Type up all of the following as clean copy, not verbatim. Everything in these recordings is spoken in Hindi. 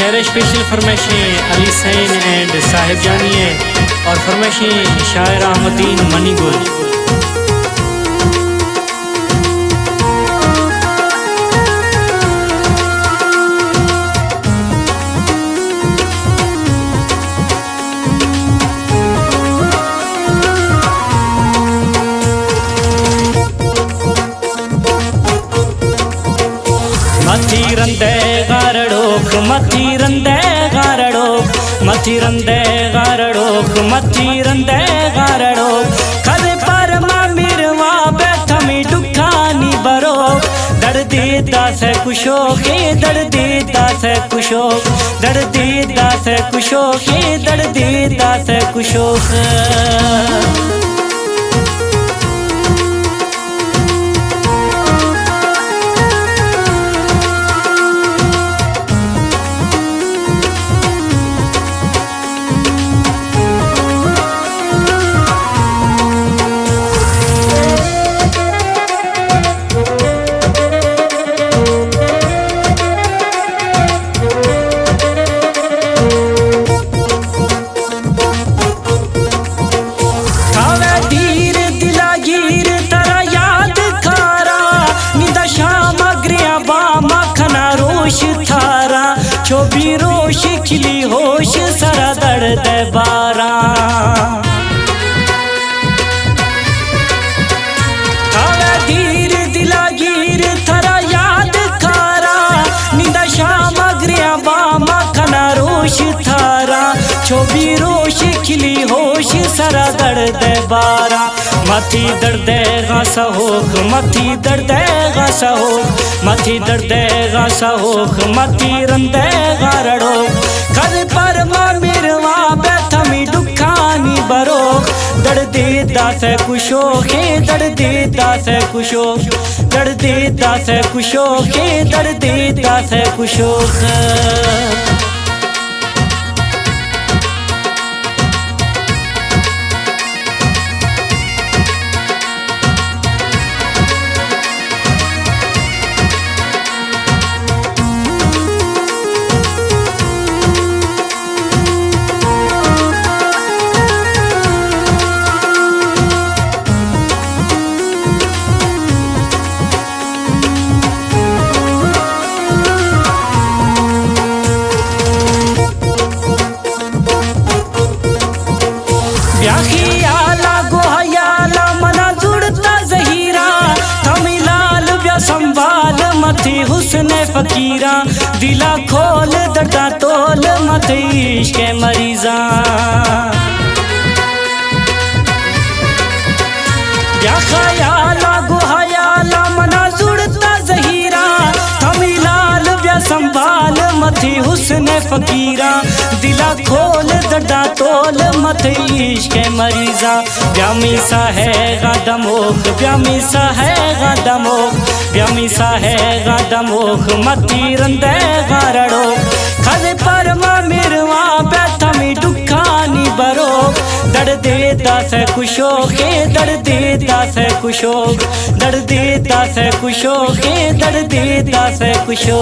शेर स्पेशल फरमाइशें अली सैन एंड साहिब जानी है और फरमाइशें शायर अहमदीन मनी गुल। मथी रंदे गारड़ोक मथी रंदे गारड़ोक मथी रंदे गारड़ोक मथी रंदे गारड़ोक कदे पर मिरवा बैठमी दुखानी बरो दर्दी दास कुशो के दर्दी दास कुशो दर्दी दास कुशो के दर्दी दास कुशो। छोबी रोश खिली होश सरा दर्द बारा खावे धीर दिला गिर थरा याद खारा निंदा शाम अग्रिया बामा खना रोश थारा छोबी रोश खिली होश सरा दर्द बारा मथी दर्द गासा होक मथी दर्द गासा होक मथी दर्द गासा होक मथी रंदे गारड़ो कद पर मिरवा बैठमी दुखानी बरो दर्दी दास कुशो के दर्दी दास कुशो दर्दी दास कुशो के दर्दी दास कुशो। संभाल मथी हुस्न फकीरा दिला खोल दर्दा तोल मथी इश्क मरीजा या खयाला गुहयाला मना जुड़ता जहीरा थमिलाल व्या संभाल मथी हुस्न फकीरा दिला खोल दर्दा तोल मथी इश्क मरीजा व्यामीसा है गादमोख व्यामीसा है गादमोख व्यामीसा है गादमोख मथी रंदे गारड़ो खदे पर मिरवा बैठमी दुखानी बरो दर्दी दास कुशो के दर्दी दास कुशो दर्दी दास कुशो के दर्दी दास कुशो।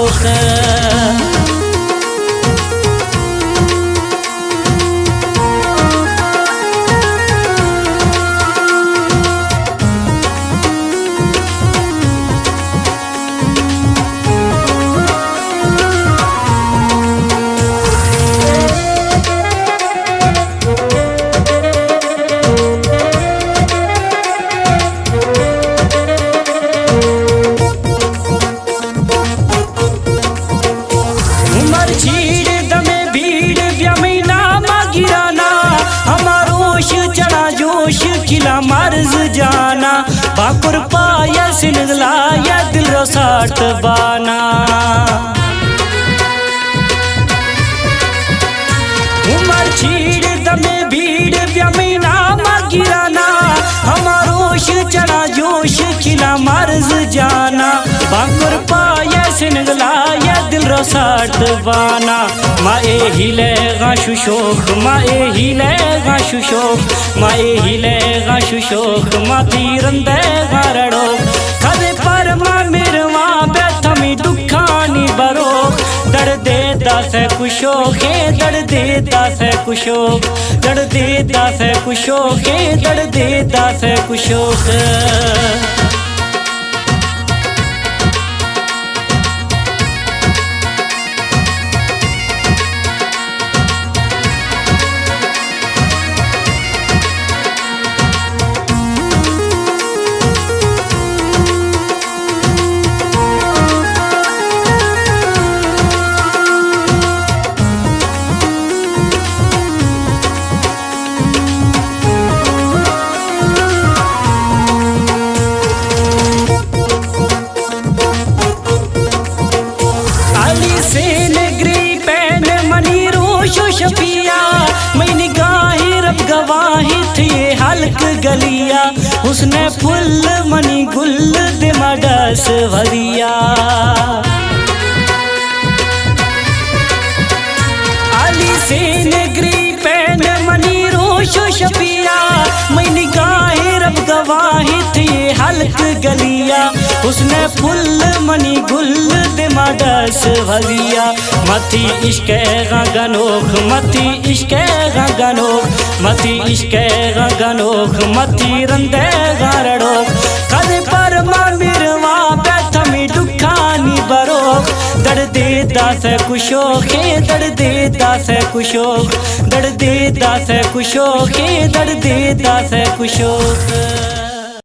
मर्ज जाना बाकुर पाया सिनगला या दिल रो साठ बाना उमर छीड़ दमे भीड़ व्यमीना गिराना हमारोश चढ़ा जोश खिला मर्ज जाना बाकुर पाया सिनगला या दिल रो साठ बाना माए हिले गाशु शोक माए हिले गाशु शोक माए हिले गाशु शोक माती रंदे गारड़ो खदे पर मिरवा बैठमी दुखानी बरो दर्दे दास कुशो खे दड़ दे दास कुशो दड़ दे दास कुशो खे दड़ दे दास कुशो शफिया मैंने गाही रब गवाही थी हल्क गलिया उसने फुल मनी गुल दिमागस भरिया अली से नगरी पैन मनी रोशो शफिया मैंने गाही रब गवाही थी हल्क गलिया उसने फुल मनी गुल दिमागस भरिया मती इश्क गनोख मती इश्क गनोख मती इश्क गनोख मती रंदे गारड़ोख कद पर मिरवा बैठमी दुखानी बरोख दड़ दे दास कुशो खे दड़ दे दास कुशो दड़ दे दास कुशो खे दड़ दे दास कुशो